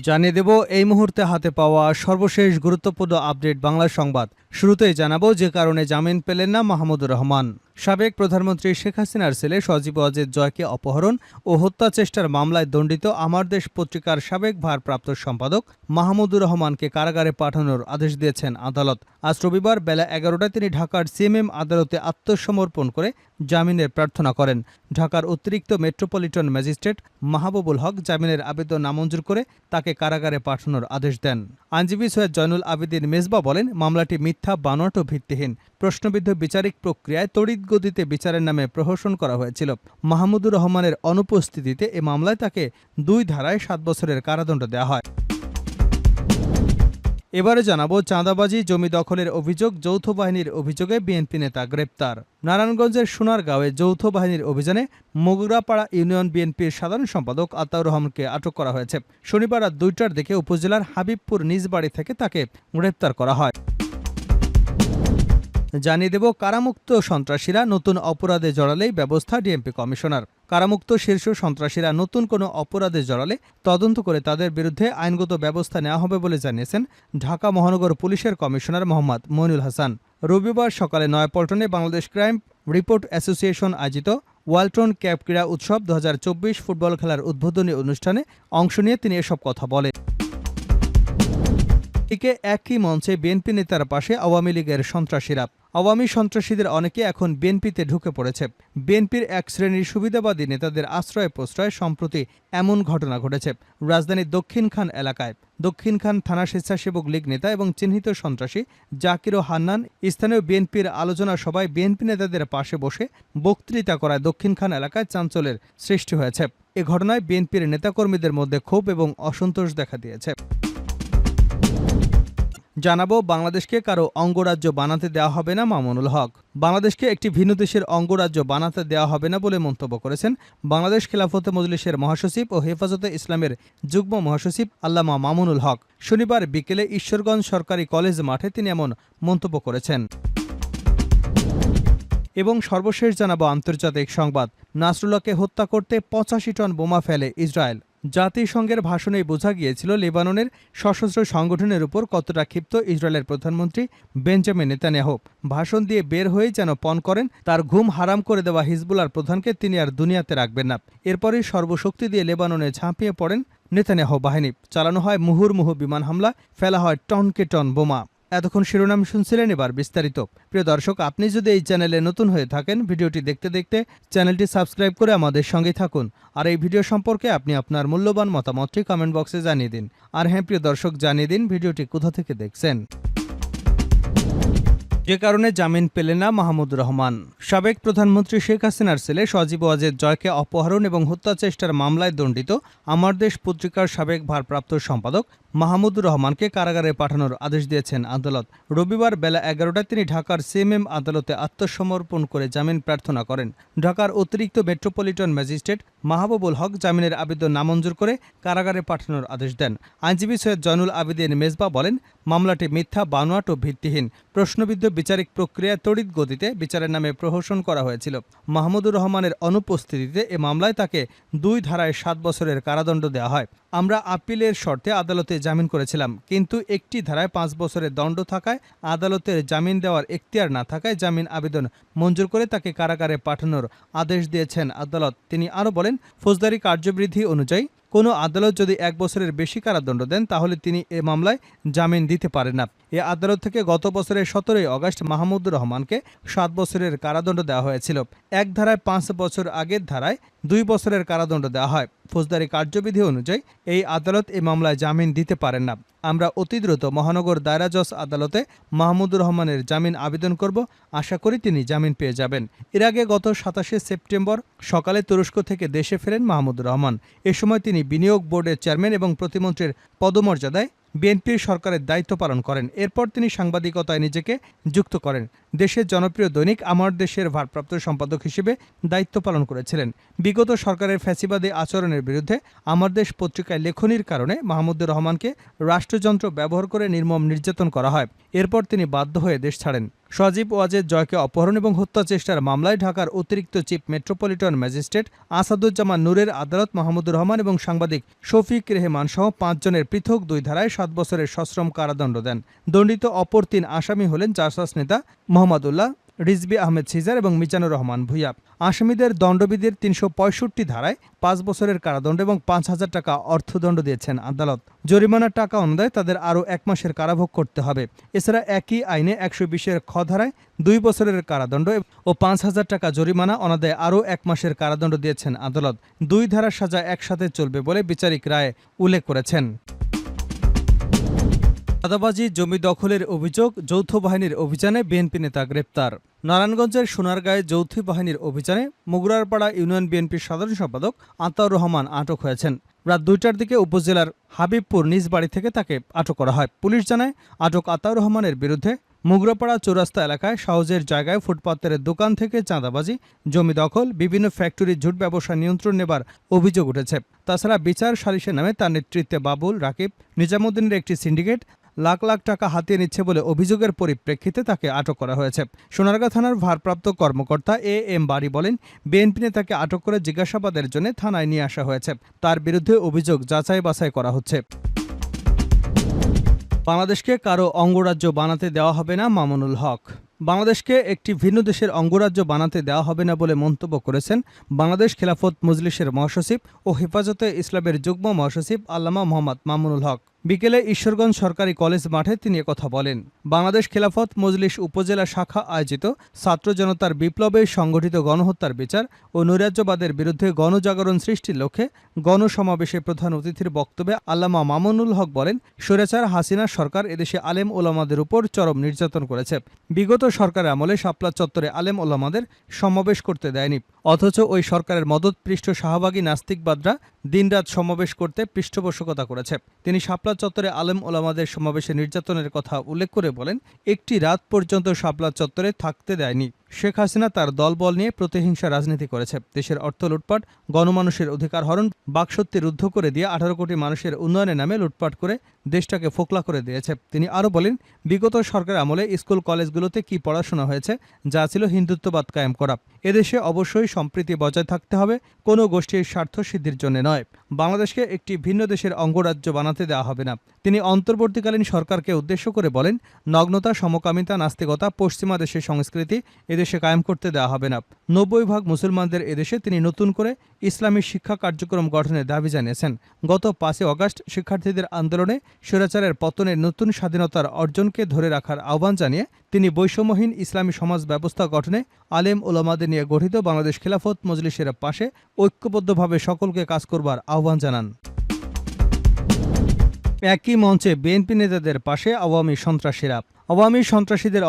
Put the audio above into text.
জানিয়ে দেব এই মুহূর্তে হাতে পাওয়া সর্বশেষ গুরুত্বপূর্ণ আপডেট বাংলা সংবাদ। শুরুতেই জানাবো যে কারণে জামিন পেলেন না মাহমুদুর রহমান। সাবেক প্রধানমন্ত্রী শেখ হাসিনার ছেলে সজীব ওয়াজেদ জয়কে অপহরণ ও হত্যা চেষ্টার মামলায় দণ্ডিত আমার দেশ পত্রিকার সাবেক ভারপ্রাপ্ত সম্পাদক মাহমুদুর রহমানকে কারাগারে পাঠানোর আদেশ দিয়েছেন আদালত। আজ রবিবার বেলা ১১টায় তিনি ঢাকার সিএমএম আদালতে আত্মসমর্পণ করে জামিনের প্রার্থনা করেন। ঢাকার অতিরিক্ত মেট্রোপলিটন ম্যাজিস্ট্রেট মাহবুবুল হক জামিনের আবেদন নামঞ্জুর করে তাকে কারাগারে পাঠানোর আদেশ দেন। আইনজীবী সৈয়দ জয়নুল আবেদিন মেজবা বলেন, মামলাটি মিথ্যা, বানোয়াট ও ভিত্তিহীন। প্রশ্নবিদ্ধ বিচারিক প্রক্রিয়ায় তড়িৎ গতিতে বিচারের নামে প্রহসন করা হয়েছিল। মাহমুদুর রহমানের অনুপস্থিতিতে এ মামলায় তাকে ২ ধারায় ৭ বছরের কারাদণ্ড দেওয়া হয়। এবারে জানাবো চাঁদাবাজি, জমি দখলের অভিযোগ, যৌথ বাহিনীর অভিযোগে বিএনপি নেতা গ্রেপ্তার। নারায়ণগঞ্জের সোনারগাঁওয়ে যৌথ বাহিনীর অভিযানে মোগরাপাড়া ইউনিয়ন বিএনপির সাধারণ সম্পাদক আতাউর রহমানকে আটক করা হয়েছে। শনিবার রাত ২টার দিকে উপজেলার হাবিবপুর নিজ বাড়ি থেকে তাকে গ্রেপ্তার করা হয়। জানিয়ে দেব কারামুক্ত সন্ত্রাসীরা নতুন অপরাধে জড়ালেই ব্যবস্থা ডিএমপি কমিশনার। কারামুক্ত শীর্ষ সন্ত্রাসীরা নতুন কোনো অপরাধে জড়ালে তদন্ত করে তাদের বিরুদ্ধে আইনগত ব্যবস্থা নেওয়া হবে বলে জানিয়েছেন ঢাকা মহানগর পুলিশের কমিশনার মোহাম্মদ মইনুল হাসান। রবিবার সকালে নয়াপল্টনে বাংলাদেশ ক্রাইম রিপোর্ট অ্যাসোসিয়েশন আয়োজিত ওয়ালটন ক্যাপ ক্রীড়া উৎসব ২০২৪ ফুটবল খেলার উদ্বোধনী অনুষ্ঠানে অংশ নিয়ে তিনি এসব কথা বলেন। এদিকে একই মঞ্চে বিএনপি নেতার পাশে আওয়ামী লীগের সন্ত্রাসীরা। আওয়ামী সন্ত্রাসীদের অনেকে এখন বিএনপিতে ঢুকে পড়েছে। বিএনপির এক শ্রেণীর সুবিধাবাদী নেতাদের আশ্রয় প্রশ্রয়ে সম্প্রতি এমন ঘটনা ঘটেছে। রাজধানীর দক্ষিণখান এলাকায় দক্ষিণখান থানা স্বেচ্ছাসেবক লীগ নেতা এবং চিহ্নিত সন্ত্রাসী জাকির ও হান্নান স্থানীয় বিএনপির আলোচনা সভায় বিএনপি নেতাদের পাশে বসে বক্তৃতা করায় দক্ষিণখান এলাকায় চাঞ্চল্যের সৃষ্টি হয়েছে। এ ঘটনায় বিএনপির নেতাকর্মীদের মধ্যে ক্ষোভ এবং অসন্তোষ দেখা দিয়েছে। জানাবো বাংলাদেশকে কারো অঙ্গরাজ্য বানাতে দেওয়া হবে না মামুনুল হক। বাংলাদেশকে একটি ভিন্ন দেশের অঙ্গরাজ্য বানাতে দেওয়া হবে না বলে মন্তব্য করেছেন বাংলাদেশ খেলাফতে মজলিসের মহাসচিব ও হেফাজতে ইসলামের যুগ্ম মহাসচিব আল্লামা মামুনুল হক। শনিবার বিকেলে ঈশ্বরগঞ্জ সরকারি কলেজ মাঠে তিনি এমন মন্তব্য করেছেন। এবং সর্বশেষ জানাবো আন্তর্জাতিক সংবাদ। নাসরুল্লাহকে হত্যা করতে ৮৫ টন বোমা ফেলে ইসরায়েল। জাতিসংঘের ভাষণেই বোঝা গিয়েছিল লেবাননের সশস্ত্র সংগঠনের উপর কতটা ক্ষিপ্ত ইসরায়েলের প্রধানমন্ত্রী বেঞ্জামিন নেতানিয়াহু। ভাষণ দিয়ে বের হয়েই যেন পণ করেন তার ঘুম হারাম করে দেওয়া হিজবুল্লাহর প্রধানকে তিনি আর দুনিয়াতে রাখবেন না। এরপরই সর্বশক্তি দিয়ে লেবাননে ঝাঁপিয়ে পড়েন নেতানিয়াহু বাহিনী। চালানো হয় মুহুর্মুহু বিমান হামলা, ফেলা হয় টনকে টন বোমা। এতক্ষণ শিরোনাম শুনছিলেন, এবার বিস্তারিত। প্রিয় দর্শক, আপনি যদি এই চ্যানেলে নতুন হয়ে থাকেন, ভিডিওটি দেখতে দেখতে চ্যানেলটি সাবস্ক্রাইব করে আমাদের সঙ্গেই থাকুন। আর এই ভিডিও সম্পর্কে আপনি আপনার মূল্যবান মতামতটি কমেন্ট বক্সে জানিয়ে দিন। আর হ্যাঁ প্রিয় দর্শক, জানিয়ে দিন ভিডিওটি কোথা থেকে দেখছেন। যে কারণে জামিন পেলেন না মাহমুদুর রহমান। সাবেক প্রধানমন্ত্রী শেখ হাসিনার ছেলে সজীব ওয়াজেদ জয়কে অপহরণ এবং হত্যা চেষ্টার মামলায় দণ্ডিত আমার দেশ পত্রিকার সাবেক ভারপ্রাপ্ত সম্পাদক মাহমুদুর রহমানকে কারাগারে পাঠানোর আদেশ দিয়েছেন আদালত। রবিবার বেলা ১১টায় তিনি ঢাকার সিএমএম আদালতে আত্মসমর্পণ করে জামিন প্রার্থনা করেন। ঢাকার অতিরিক্ত মেট্রোপলিটন ম্যাজিস্ট্রেট মাহবুবুল হক জামিনের আবেদন নামঞ্জুর করে কারাগারে পাঠানোর আদেশ দেন। আইনজীবী সৈয়দ জয়নুল আবেদিন মেজবা বলেন, মামলাটি মিথ্যা, বানোয়াট ও ভিত্তিহীন। প্রশ্নবিদ্ধ বিচারিক প্রক্রিয়ায় তড়িৎ গতিতে বিচারের নামে প্রহসন করা হয়েছিল। মাহমুদুর রহমানের অনুপস্থিতিতে এ মামলায় তাকে ২ ধারায় ৭ বছরের কারাদণ্ড দেওয়া হয়। আমরা আপিলের শর্তে আদালতে জামিন করেছিলাম, কিন্তু একটি ধারায় ৫ বছরের দণ্ড থাকায় আদালতের জামিন দেওয়ার এখতিয়ার না থাকায় জামিন আবেদন মঞ্জুর করে তাকে কারাগারে পাঠানোর আদেশ দিয়েছেন আদালত। তিনি আরও বলেন, ফৌজদারি কার্যবিধি অনুযায়ী কোনো আদালত যদি ১ বছরের বেশি কারাদণ্ড দেন তাহলে তিনি এ মামলায় জামিন দিতে পারেন না। এ আদালত থেকে গত বছরের ১৭ই আগস্ট মাহমুদুর রহমানকে ৭ বছরের কারাদণ্ড দেওয়া হয়েছিল। এক ধারায় ৫ বছর, আগের ধারায় ২ বছরের কারাদণ্ড দেওয়া হয়। ফৌজদারি কার্যবিধি অনুযায়ী এই আদালত এ মামলায় জামিন দিতে পারেন না। আমরা অতি দ্রুত মহানগর দায়রা জজ আদালতে মাহমুদুর রহমানের জামিন আবেদন করব। আশা করি তিনি জামিন পেয়ে যাবেন। এর আগে গত ২৭শে সেপ্টেম্বর সকালে তুরস্ক থেকে দেশে ফেরেন মাহমুদুর রহমান। এ সময় তিনি বিনিয়োগ বোর্ডের চেয়ারম্যান এবং প্রতিমন্ত্রীর পদমর্যাদায় বিএনপির সরকারের দায়িত্ব পালন করেন। এরপর তিনি সাংবাদিকতায় নিজেকে যুক্ত করেন। দেশের জনপ্রিয় দৈনিক আমার দেশের ভারপ্রাপ্ত সম্পাদক হিসেবে দায়িত্ব পালন করেছিলেন। বিগত সরকারের ফ্যাসিবাদী আচরণের বিরুদ্ধে আমার দেশ পত্রিকায় লেখনির কারণে মাহমুদুর রহমানকে রাষ্ট্রযন্ত্র ব্যবহার করে নির্মম নির্যাতন করা হয়। এরপর তিনি বাধ্য হয়ে দেশ ছাড়েন। সজীব ওয়াজেদ জয়কে অপহরণ এবং হত্যা চেষ্টার মামলায় ঢাকার অতিরিক্ত চিফ মেট্রোপলিটন ম্যাজিস্ট্রেট আসাদুজ্জামান নূরের আদালত মাহমুদুর রহমান এবং সাংবাদিক শফিক রেহমান সহ ৫ জনের পৃথক ২ ধারায় ৭ বছরের সশ্রম কারাদণ্ড দেন। দণ্ডিত অপর ৩ আসামি হলেন জাসাস নেতা মোহাম্মদুল্লাহ, রিজভী আহমেদ সিজার এবং মিজানুর রহমান ভূঁইয়া। আসামিদের দণ্ডবিধির ৩৬৫ ধারায় ৫ বছরের কারাদণ্ড এবং ৫,০০০ টাকা অর্থদণ্ড দিয়েছেন আদালত। জরিমানার টাকা অনুযায়ী তাদের আরও ১ মাসের কারাভোগ করতে হবে। এছাড়া একই আইনে ১২০-এর খ ধারায় ২ বছরের কারাদণ্ড ও ৫,০০০ টাকা জরিমানা অনাদায়ে আরও ১ মাসের কারাদণ্ড দিয়েছেন আদালত। ২ ধারার সাজা একসাথে চলবে বলে বিচারিক রায়ে উল্লেখ করেছেন। চাঁদাবাজি, জমি দখলের অভিযোগ, যৌথ বাহিনীর অভিযানে বিএনপি নেতা গ্রেপ্তার। নারায়ণগঞ্জের সোনারগাঁয়ে যৌথ বাহিনীর অভিযানে মুগরারপাড়া ইউনিয়ন বিএনপির সাধারণ সম্পাদক আতাউর রহমান আটক হয়েছেন। রাত ২টার দিকে উপজেলার হাবিবপুর নিজ বাড়ি থেকে তাকে আটক করা হয়। পুলিশ জানায়, আটক আতাউর রহমানের বিরুদ্ধে মুগরাপাড়া চৌরাস্তা এলাকায় সহজের জায়গায় ফুটপাতের দোকান থেকে চাঁদাবাজি, জমি দখল, বিভিন্ন ফ্যাক্টরির ঝুট ব্যবসা নিয়ন্ত্রণ নেবার অভিযোগ উঠেছে। তাছাড়া বিচার সালিসের নামে তার নেতৃত্বে বাবুল, রাকিব, নিজামুদ্দিনের একটি সিন্ডিকেট লাখ লাখ টাকা হাতিয়ে নিচ্ছে বলে অভিযোগের পরিপ্রেক্ষিতে তাকে আটক করা হয়েছে। সোনারগাঁ থানার ভারপ্রাপ্ত কর্মকর্তা এম বারী বলেন, বিএনপি নেতাকে আটক করে জিজ্ঞাসাবাদের জন্য থানায় নিয়ে আসা হয়েছে। তার বিরুদ্ধে অভিযোগ যাচাই বাছাই করা হচ্ছে। বাংলাদেশকে কারো অঙ্গরাজ্য বানাতে দেওয়া হবে না, মামুনুল হক। বাংলাদেশকে একটি ভিন্ন দেশের অঙ্গরাজ্য বানাতে দেওয়া হবে না বলে মন্তব্য করেছেন বাংলাদেশ খেলাফত মজলিসের মহাসচিব ও হেফাজতে ইসলামের যুগ্ম মহাসচিব আল্লামা মোহাম্মদ মামুনুল হক। বিকেলে ঈশ্বরগঞ্জ সরকারি কলেজ মাঠে তিনি একথা বলেন। বাংলাদেশ খেলাফত মজলিস উপজেলা শাখা আয়োজিত ছাত্র জনতার বিপ্লবে সংগঠিত গণহত্যার বিচার ও নৈরাজ্যবাদের বিরুদ্ধে গণজাগরণ সৃষ্টির লক্ষ্যে গণসমাবেশে প্রধান অতিথির বক্তব্যে আল্লামা মামুনুল হক বলেন, স্বৈরাচার হাসিনা সরকার এদেশে আলেম ওলামাদের উপর চরম নির্যাতন করেছে। বিগত সরকারের আমলে শাপলা চত্বরে আলেম ওলামাদের সমাবেশ করতে দেয়নি, অথচ ওই সরকারের মদতপৃষ্ট শাহবাগী নাস্তিকবাদরা দিনরাত সমাবেশ করতে পৃষ্ঠপোষকতা করেছে। তিনি শাপলা চত্বরে আলেম ওলামাদের সমাবেশে নির্যাতনের কথা উল্লেখ করে বলেন, একটি রাত পর্যন্ত শাপলা চত্বরে থাকতে দেয়নি। শেখ হাসিনা তার দলবল নিয়ে প্রতিহিংসা রাজনীতি করেছে। দেশের অর্থ লুটপাট, গণমানুষের অধিকার হরণ, বাকশক্তি রুদ্ধ করে দিয়ে ১৮ কোটি মানুষের উন্নয়নের নামে লুটপাট করে দেশটাকে ফোকলা করে দিয়েছে। তিনি আরও বলেন, বিগত সরকার আমলে স্কুল কলেজগুলোতে কি পড়াশোনা হয়েছে, যা ছিল হিন্দুত্ববাদ কায়েম করা। এদেশে অবশ্যই সম্প্রীতি বজায় থাকতে হবে, কোনো গোষ্ঠীর স্বার্থ সিদ্ধির জন্য নয়। বাংলাদেশকে একটি ভিন্ন দেশের অঙ্গরাজ্য বানাতে দেওয়া হবে না। তিনি অন্তর্বর্তীকালীন সরকারকে উদ্দেশ্য করে বলেন, নগ্নতা, সমকামিতা, নাস্তিকতা, পশ্চিমা দেশের সংস্কৃতি এদেশে কায়েম করতে দেওয়া হবে না। ৯০% মুসলমানদের এদেশে তিনি নতুন করে ইসলামী শিক্ষা কার্যক্রম গঠনের দাবি জানিয়েছেন। গত ৫ আগস্ট শিক্ষার্থীদের আন্দোলনে স্বৈরাচারের পতনের নতুন স্বাধীনতার অর্জনকে ধরে রাখার আহ্বান জানিয়ে তিনি বৈষম্যহীন ইসলামী সমাজ ব্যবস্থা গঠনে আলেম ওলামাদের নিয়ে গঠিত বাংলাদেশ খেলাফত মজলিসের পাশে ঐক্যবদ্ধভাবে সকলকে কাজ করবার আহ্বান জানান। একই মঞ্চে বিএনপি নেতাদের পাশে আওয়ামী সন্ত্রাসীরা। আওয়ামী সন্ত্রাসীদের